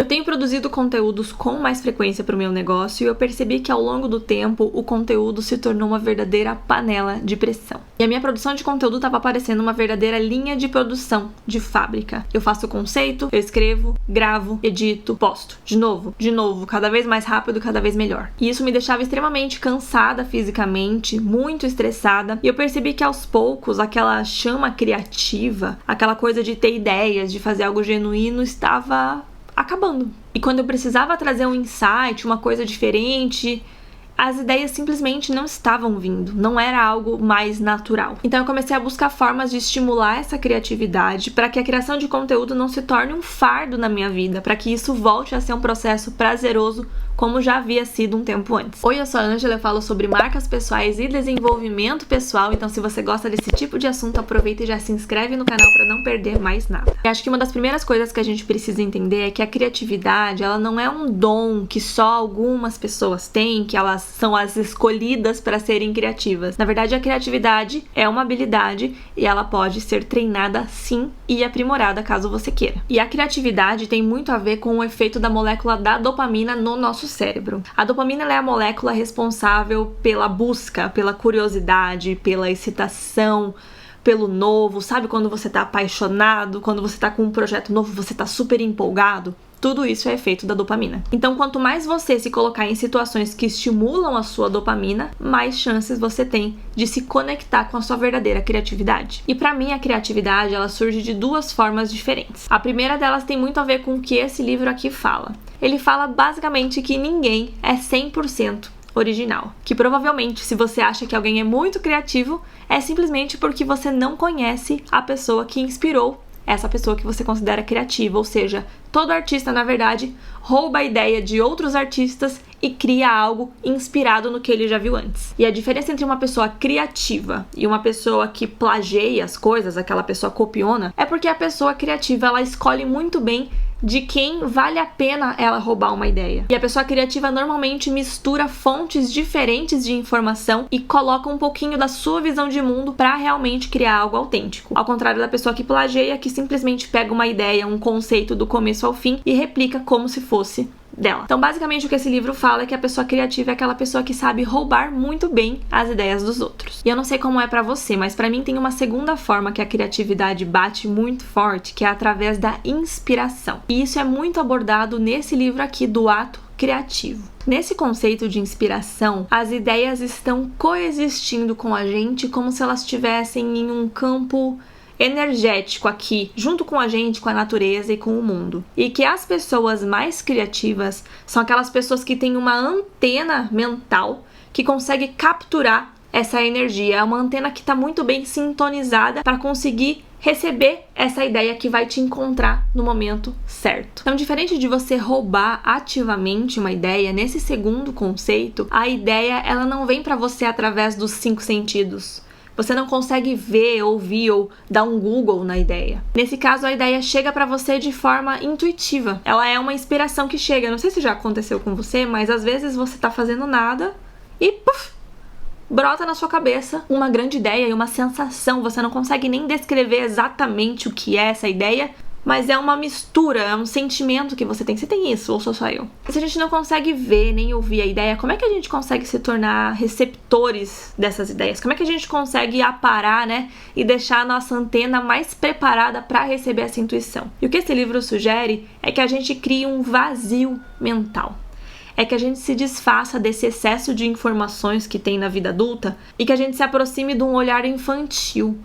Eu tenho produzido conteúdos com mais frequência para o meu negócio e eu percebi que ao longo do tempo o conteúdo se tornou uma verdadeira panela de pressão. E a minha produção de conteúdo estava parecendo uma verdadeira linha de produção de fábrica. Eu faço o conceito, eu escrevo, gravo, edito, posto. De novo, cada vez mais rápido, cada vez melhor. E isso me deixava extremamente cansada fisicamente, muito estressada. E eu percebi que aos poucos aquela chama criativa, aquela coisa de ter ideias, de fazer algo genuíno, estava acabando. E quando eu precisava trazer um insight, uma coisa diferente, as ideias simplesmente não estavam vindo, não era algo mais natural. Então eu comecei a buscar formas de estimular essa criatividade para que a criação de conteúdo não se torne um fardo na minha vida, para que isso volte a ser um processo prazeroso como já havia sido um tempo antes. Oi, eu sou a Ângela, eu falo sobre marcas pessoais e desenvolvimento pessoal, então se você gosta desse tipo de assunto, aproveita e já se inscreve no canal para não perder mais nada. Eu acho que uma das primeiras coisas que a gente precisa entender é que a criatividade, ela não é um dom que só algumas pessoas têm, que elas são as escolhidas para serem criativas. Na verdade, a criatividade é uma habilidade e ela pode ser treinada sim e aprimorada caso você queira. E a criatividade tem muito a ver com o efeito da molécula da dopamina no nosso cérebro. A dopamina é a molécula responsável pela busca, pela curiosidade, pela excitação, pelo novo. Sabe quando você tá apaixonado, quando você tá com um projeto novo, você tá super empolgado? Tudo isso é efeito da dopamina. Então, quanto mais você se colocar em situações que estimulam a sua dopamina, mais chances você tem de se conectar com a sua verdadeira criatividade. E pra mim, a criatividade, ela surge de duas formas diferentes. A primeira delas tem muito a ver com o que esse livro aqui fala. Ele fala basicamente que ninguém é 100% original. Que provavelmente, se você acha que alguém é muito criativo, é simplesmente porque você não conhece a pessoa que inspirou essa pessoa que você considera criativa, ou seja, todo artista, na verdade, rouba a ideia de outros artistas e cria algo inspirado no que ele já viu antes. E a diferença entre uma pessoa criativa e uma pessoa que plageia as coisas, aquela pessoa copiona, é porque a pessoa criativa, ela escolhe muito bem de quem vale a pena ela roubar uma ideia. E a pessoa criativa normalmente mistura fontes diferentes de informação e coloca um pouquinho da sua visão de mundo para realmente criar algo autêntico. Ao contrário da pessoa que plageia, que simplesmente pega uma ideia, um conceito do começo ao fim e replica como se fosse dela. Então, basicamente, o que esse livro fala é que a pessoa criativa é aquela pessoa que sabe roubar muito bem as ideias dos outros. E eu não sei como é pra você, mas pra mim tem uma segunda forma que a criatividade bate muito forte, que é através da inspiração. E isso é muito abordado nesse livro aqui do ato criativo. Nesse conceito de inspiração, as ideias estão coexistindo com a gente como se elas estivessem em um campo energético aqui, junto com a gente, com a natureza e com o mundo. E que as pessoas mais criativas são aquelas pessoas que têm uma antena mental que consegue capturar essa energia. É uma antena que está muito bem sintonizada para conseguir receber essa ideia que vai te encontrar no momento certo. Então, diferente de você roubar ativamente uma ideia, nesse segundo conceito, a ideia ela não vem para você através dos 5 sentidos. Você não consegue ver, ouvir ou dar um Google na ideia. Nesse caso, a ideia chega pra você de forma intuitiva. Ela é uma inspiração que chega. Não sei se já aconteceu com você, mas às vezes você tá fazendo nada e puf, brota na sua cabeça uma grande ideia e uma sensação. Você não consegue nem descrever exatamente o que é essa ideia, mas é uma mistura, é um sentimento que você tem. Você tem isso, ou só eu? Se a gente não consegue ver nem ouvir a ideia, como é que a gente consegue se tornar receptores dessas ideias? Como é que a gente consegue aparar, e deixar a nossa antena mais preparada para receber essa intuição? E o que esse livro sugere é que a gente crie um vazio mental. É que a gente se desfaça desse excesso de informações que tem na vida adulta e que a gente se aproxime de um olhar infantil.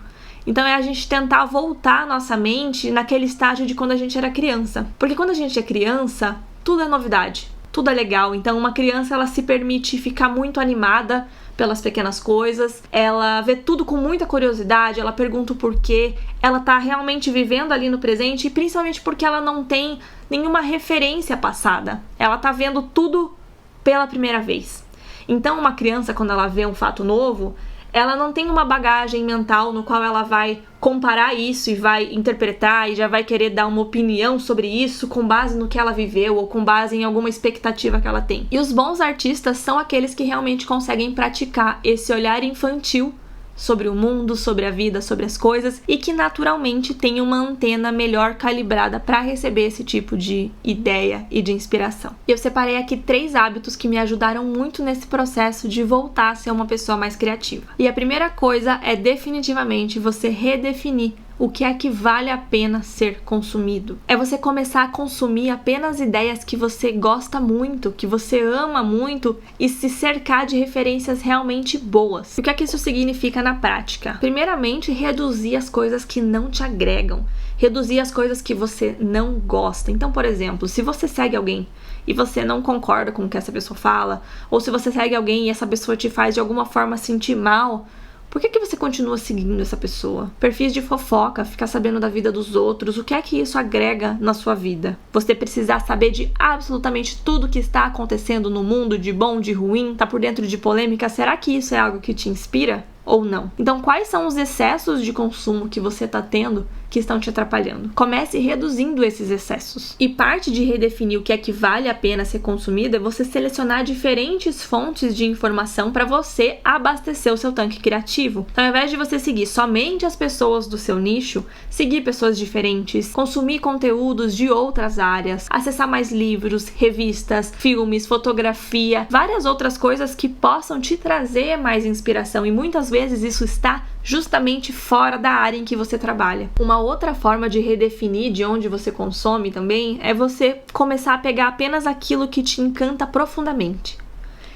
Então é a gente tentar voltar a nossa mente naquele estágio de quando a gente era criança. Porque quando a gente é criança, tudo é novidade, tudo é legal. Então uma criança, ela se permite ficar muito animada pelas pequenas coisas, ela vê tudo com muita curiosidade, ela pergunta o porquê, ela tá realmente vivendo ali no presente e principalmente porque ela não tem nenhuma referência passada. Ela tá vendo tudo pela primeira vez. Então uma criança, quando ela vê um fato novo, ela não tem uma bagagem mental no qual ela vai comparar isso e vai interpretar e já vai querer dar uma opinião sobre isso com base no que ela viveu ou com base em alguma expectativa que ela tem. E os bons artistas são aqueles que realmente conseguem praticar esse olhar infantil sobre o mundo, sobre a vida, sobre as coisas e que naturalmente tem uma antena melhor calibrada para receber esse tipo de ideia e de inspiração. E eu separei aqui 3 hábitos que me ajudaram muito nesse processo de voltar a ser uma pessoa mais criativa. E a primeira coisa é definitivamente você redefinir o que é que vale a pena ser consumido. É você começar a consumir apenas ideias que você gosta muito, que você ama muito e se cercar de referências realmente boas. O que é que isso significa na prática? Primeiramente, reduzir as coisas que não te agregam. Reduzir as coisas que você não gosta. Então, por exemplo, se você segue alguém e você não concorda com o que essa pessoa fala, ou se você segue alguém e essa pessoa te faz de alguma forma sentir mal, por que você continua seguindo essa pessoa? Perfis de fofoca, ficar sabendo da vida dos outros, o que é que isso agrega na sua vida? Você precisar saber de absolutamente tudo que está acontecendo no mundo, de bom, de ruim, tá por dentro de polêmica, será que isso é algo que te inspira? Ou não? Então, quais são os excessos de consumo que você está tendo que estão te atrapalhando? Comece reduzindo esses excessos. E parte de redefinir o que é que vale a pena ser consumido é você selecionar diferentes fontes de informação para você abastecer o seu tanque criativo. Então, ao invés de você seguir somente as pessoas do seu nicho, seguir pessoas diferentes, consumir conteúdos de outras áreas, acessar mais livros, revistas, filmes, fotografia, várias outras coisas que possam te trazer mais inspiração e muitas vezes isso está justamente fora da área em que você trabalha. Uma outra forma de redefinir de onde você consome também é você começar a pegar apenas aquilo que te encanta profundamente.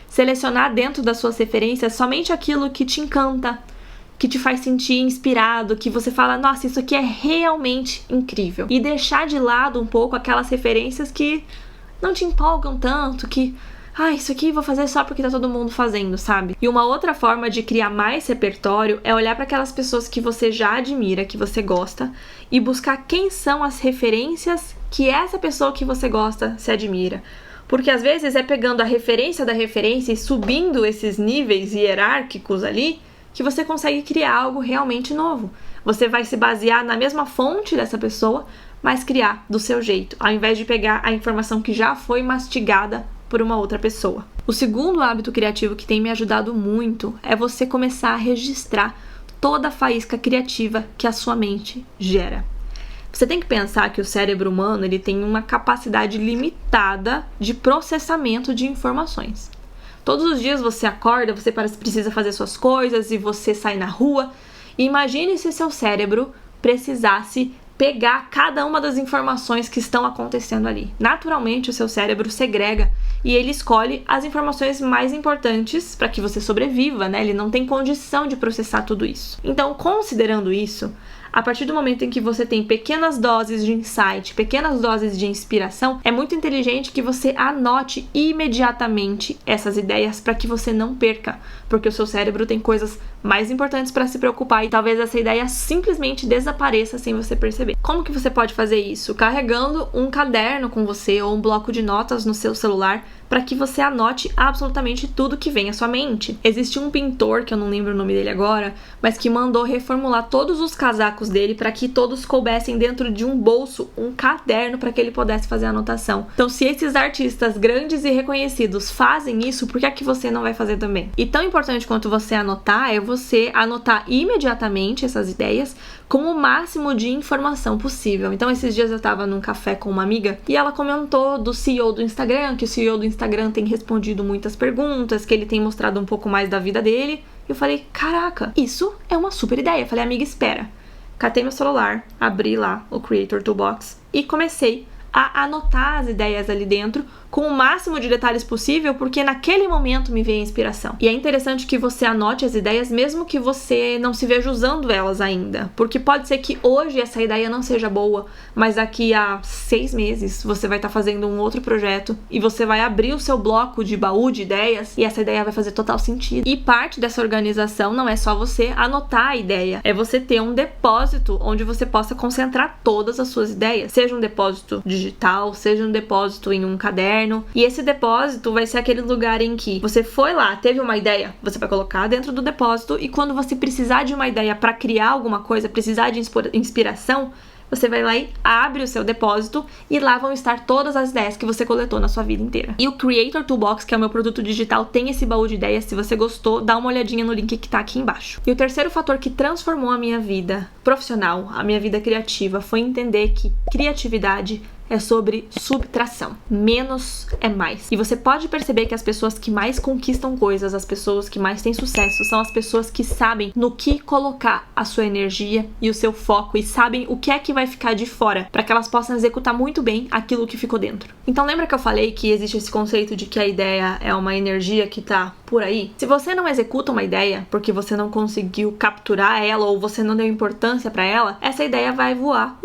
Selecionar dentro das suas referências somente aquilo que te encanta, que te faz sentir inspirado, que você fala, nossa, isso aqui é realmente incrível. E deixar de lado um pouco aquelas referências que não te empolgam tanto, que isso aqui vou fazer só porque tá todo mundo fazendo, sabe? E uma outra forma de criar mais repertório é olhar para aquelas pessoas que você já admira, que você gosta, e buscar quem são as referências que essa pessoa que você gosta se admira. Porque às vezes é pegando a referência da referência e subindo esses níveis hierárquicos ali que você consegue criar algo realmente novo. Você vai se basear na mesma fonte dessa pessoa, mas criar do seu jeito, ao invés de pegar a informação que já foi mastigada por uma outra pessoa. O segundo hábito criativo que tem me ajudado muito é você começar a registrar toda a faísca criativa que a sua mente gera. Você tem que pensar que o cérebro humano ele tem uma capacidade limitada de processamento de informações. Todos os dias você acorda, você precisa fazer suas coisas e você sai na rua. E imagine se seu cérebro precisasse pegar cada uma das informações que estão acontecendo ali. Naturalmente, o seu cérebro segrega e ele escolhe as informações mais importantes para que você sobreviva, né? Ele não tem condição de processar tudo isso. Então, considerando isso, a partir do momento em que você tem pequenas doses de insight, pequenas doses de inspiração, é muito inteligente que você anote imediatamente essas ideias para que você não perca, porque o seu cérebro tem coisas mais importantes para se preocupar e talvez essa ideia simplesmente desapareça sem você perceber. Como que você pode fazer isso? Carregando um caderno com você ou um bloco de notas no seu celular para que você anote absolutamente tudo que vem à sua mente. Existe um pintor, que eu não lembro o nome dele agora, mas que mandou reformular todos os casacos dele para que todos coubessem dentro de um bolso, um caderno para que ele pudesse fazer a anotação. Então, se esses artistas grandes e reconhecidos fazem isso, por que é que você não vai fazer também? E tão importante quanto você anotar é você anotar imediatamente essas ideias com o máximo de informação possível. Então, esses dias eu tava num café com uma amiga e ela comentou do CEO do Instagram, que o CEO do Instagram tem respondido muitas perguntas, que ele tem mostrado um pouco mais da vida dele. E eu falei, caraca, isso é uma super ideia. Eu falei, amiga, espera. Catei meu celular, abri lá o Creator Toolbox e comecei a anotar as ideias ali dentro com o máximo de detalhes possível, porque naquele momento me veio a inspiração. E é interessante que você anote as ideias mesmo que você não se veja usando elas ainda, porque pode ser que hoje essa ideia não seja boa, mas daqui a 6 meses você vai estar fazendo um outro projeto e você vai abrir o seu bloco de baú de ideias e essa ideia vai fazer total sentido. E parte dessa organização não é só você anotar a ideia, é você ter um depósito onde você possa concentrar todas as suas ideias, seja um depósito digital, seja um depósito em um caderno. E esse depósito vai ser aquele lugar em que você foi lá, teve uma ideia, você vai colocar dentro do depósito e quando você precisar de uma ideia para criar alguma coisa, precisar de inspiração, você vai lá e abre o seu depósito e lá vão estar todas as ideias que você coletou na sua vida inteira. E o Creator Toolbox, que é o meu produto digital, tem esse baú de ideias. Se você gostou, dá uma olhadinha no link que tá aqui embaixo. E o terceiro fator que transformou a minha vida profissional, a minha vida criativa, foi entender que criatividade é sobre subtração. Menos é mais. E você pode perceber que as pessoas que mais conquistam coisas, as pessoas que mais têm sucesso, são as pessoas que sabem no que colocar a sua energia e o seu foco e sabem o que é que vai ficar de fora, para que elas possam executar muito bem aquilo que ficou dentro. Então lembra que eu falei que existe esse conceito de que a ideia é uma energia que tá por aí? Se você não executa uma ideia porque você não conseguiu capturar ela ou você não deu importância para ela, essa ideia vai voar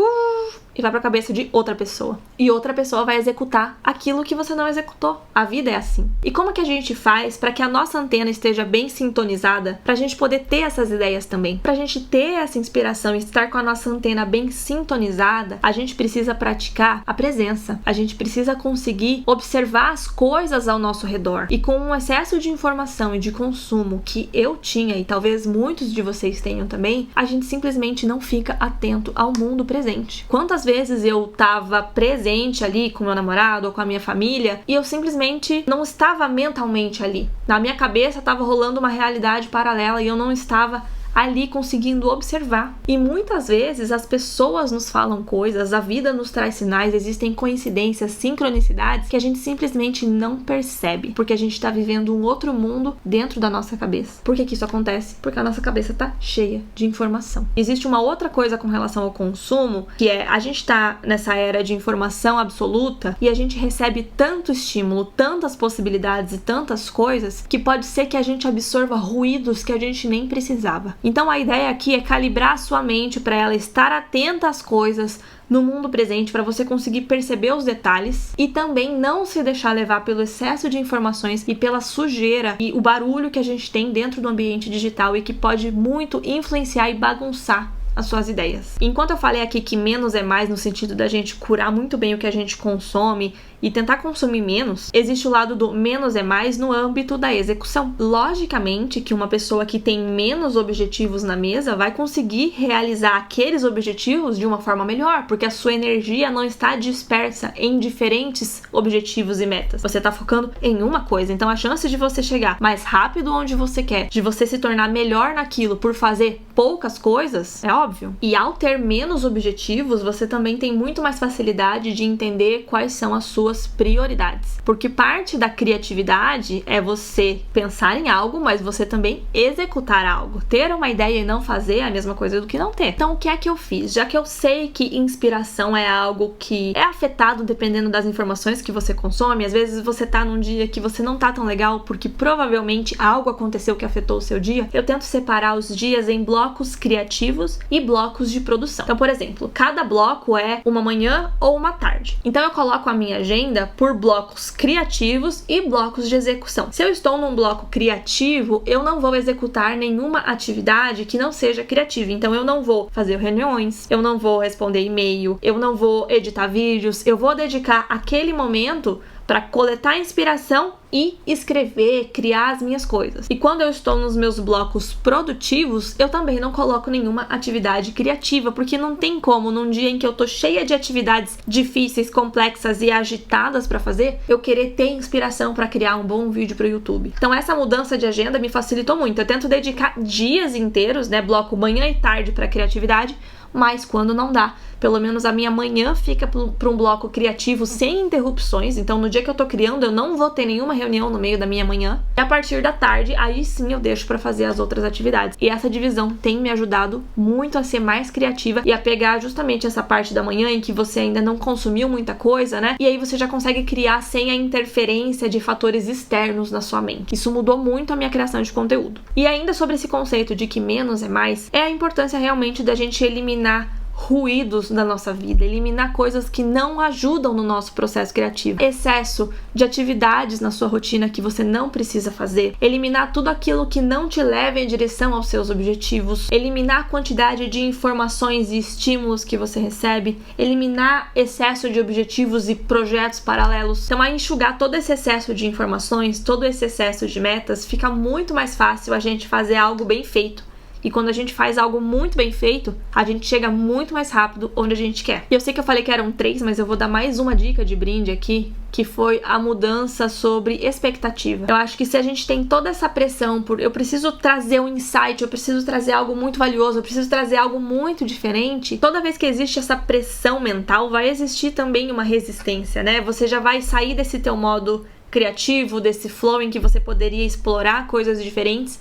e vai pra cabeça de outra pessoa. E outra pessoa vai executar aquilo que você não executou. A vida é assim. E como que a gente faz para que a nossa antena esteja bem sintonizada, pra gente poder ter essas ideias também? Pra gente ter essa inspiração e estar com a nossa antena bem sintonizada, a gente precisa praticar a presença. A gente precisa conseguir observar as coisas ao nosso redor. E com um excesso de informação e de consumo que eu tinha, e talvez muitos de vocês tenham também, a gente simplesmente não fica atento ao mundo presente. Quantas vezes eu tava presente ali com meu namorado ou com a minha família e eu simplesmente não estava mentalmente ali. Na minha cabeça tava rolando uma realidade paralela e eu não estava ali conseguindo observar. E muitas vezes as pessoas nos falam coisas, a vida nos traz sinais, existem coincidências, sincronicidades que a gente simplesmente não percebe, porque a gente tá vivendo um outro mundo dentro da nossa cabeça. Por que que isso acontece? Porque a nossa cabeça tá cheia de informação. Existe uma outra coisa com relação ao consumo, que é a gente tá nessa era de informação absoluta e a gente recebe tanto estímulo, tantas possibilidades e tantas coisas que pode ser que a gente absorva ruídos que a gente nem precisava. Então a ideia aqui é calibrar a sua mente para ela estar atenta às coisas no mundo presente, para você conseguir perceber os detalhes e também não se deixar levar pelo excesso de informações e pela sujeira e o barulho que a gente tem dentro do ambiente digital e que pode muito influenciar e bagunçar as suas ideias. Enquanto eu falei aqui que menos é mais no sentido da gente curar muito bem o que a gente consome e tentar consumir menos, existe o lado do menos é mais no âmbito da execução. Logicamente que uma pessoa que tem menos objetivos na mesa vai conseguir realizar aqueles objetivos de uma forma melhor, porque a sua energia não está dispersa em diferentes objetivos e metas. Você está focando em uma coisa, então a chance de você chegar mais rápido onde você quer, de você se tornar melhor naquilo por fazer poucas coisas, é óbvio. E ao ter menos objetivos, você também tem muito mais facilidade de entender quais são as suas prioridades. Porque parte da criatividade é você pensar em algo, mas você também executar algo. Ter uma ideia e não fazer é a mesma coisa do que não ter. Então, o que é que eu fiz? Já que eu sei que inspiração é algo que é afetado dependendo das informações que você consome, às vezes você tá num dia que você não tá tão legal porque provavelmente algo aconteceu que afetou o seu dia, eu tento separar os dias em blocos criativos e blocos de produção. Então, por exemplo, cada bloco é uma manhã ou uma tarde. Então, eu coloco a minha agenda por blocos criativos e blocos de execução. Se eu estou num bloco criativo, eu não vou executar nenhuma atividade que não seja criativa. Então, eu não vou fazer reuniões, eu não vou responder e-mail, eu não vou editar vídeos, eu vou dedicar aquele momento para coletar inspiração e escrever, criar as minhas coisas. E quando eu estou nos meus blocos produtivos, eu também não coloco nenhuma atividade criativa, porque não tem como, num dia em que eu tô cheia de atividades difíceis, complexas e agitadas para fazer, eu querer ter inspiração para criar um bom vídeo para o YouTube. Então essa mudança de agenda me facilitou muito. Eu tento dedicar dias inteiros, né, bloco manhã e tarde para criatividade, mas quando não dá, pelo menos a minha manhã fica para um bloco criativo sem interrupções. Então no dia que eu tô criando, eu não vou ter nenhuma reunião no meio da minha manhã. E a partir da tarde, aí sim eu deixo para fazer as outras atividades. E essa divisão tem me ajudado muito a ser mais criativa e a pegar justamente essa parte da manhã em que você ainda não consumiu muita coisa, né? E aí você já consegue criar sem a interferência de fatores externos na sua mente. Isso mudou muito a minha criação de conteúdo. E ainda sobre esse conceito de que menos é mais, é a importância realmente da gente eliminar ruídos da nossa vida, eliminar coisas que não ajudam no nosso processo criativo, excesso de atividades na sua rotina que você não precisa fazer, eliminar tudo aquilo que não te leva em direção aos seus objetivos, eliminar a quantidade de informações e estímulos que você recebe, eliminar excesso de objetivos e projetos paralelos. Então, a enxugar todo esse excesso de informações, todo esse excesso de metas, fica muito mais fácil a gente fazer algo bem feito E quando a gente faz algo muito bem feito, a gente chega muito mais rápido onde a gente quer. E eu sei que eu falei que eram 3, mas eu vou dar mais uma dica de brinde aqui, que foi a mudança sobre expectativa. Eu acho que se a gente tem toda essa pressão por eu preciso trazer um insight, eu preciso trazer algo muito valioso, eu preciso trazer algo muito diferente, toda vez que existe essa pressão mental, vai existir também uma resistência, né? Você já vai sair desse teu modo criativo, desse flow em que você poderia explorar coisas diferentes,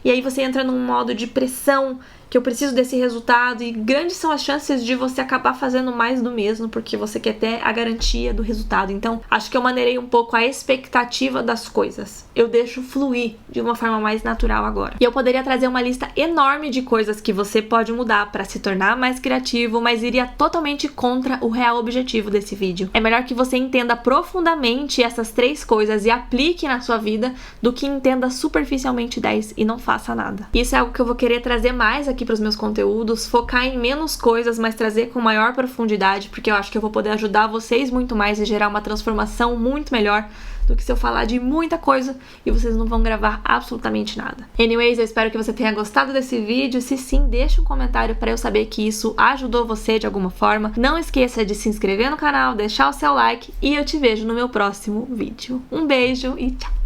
e aí você entra num modo de pressão, que eu preciso desse resultado, e grandes são as chances de você acabar fazendo mais do mesmo, porque você quer ter a garantia do resultado. Então, acho que eu maneirei um pouco a expectativa das coisas. Eu deixo fluir de uma forma mais natural agora. E eu poderia trazer uma lista enorme de coisas que você pode mudar para se tornar mais criativo, mas iria totalmente contra o real objetivo desse vídeo. É melhor que você entenda profundamente essas 3 coisas e aplique na sua vida, do que entenda superficialmente 10 e não faça nada. Isso é algo que eu vou querer trazer mais aqui para os meus conteúdos, focar em menos coisas, mas trazer com maior profundidade, porque eu acho que eu vou poder ajudar vocês muito mais e gerar uma transformação muito melhor do que se eu falar de muita coisa e vocês não vão gravar absolutamente nada. Anyways, eu espero que você tenha gostado desse vídeo. Se sim, deixa um comentário para eu saber que isso ajudou você de alguma forma. Não esqueça de se inscrever no canal, deixar o seu like e eu te vejo no meu próximo vídeo. Um beijo e tchau!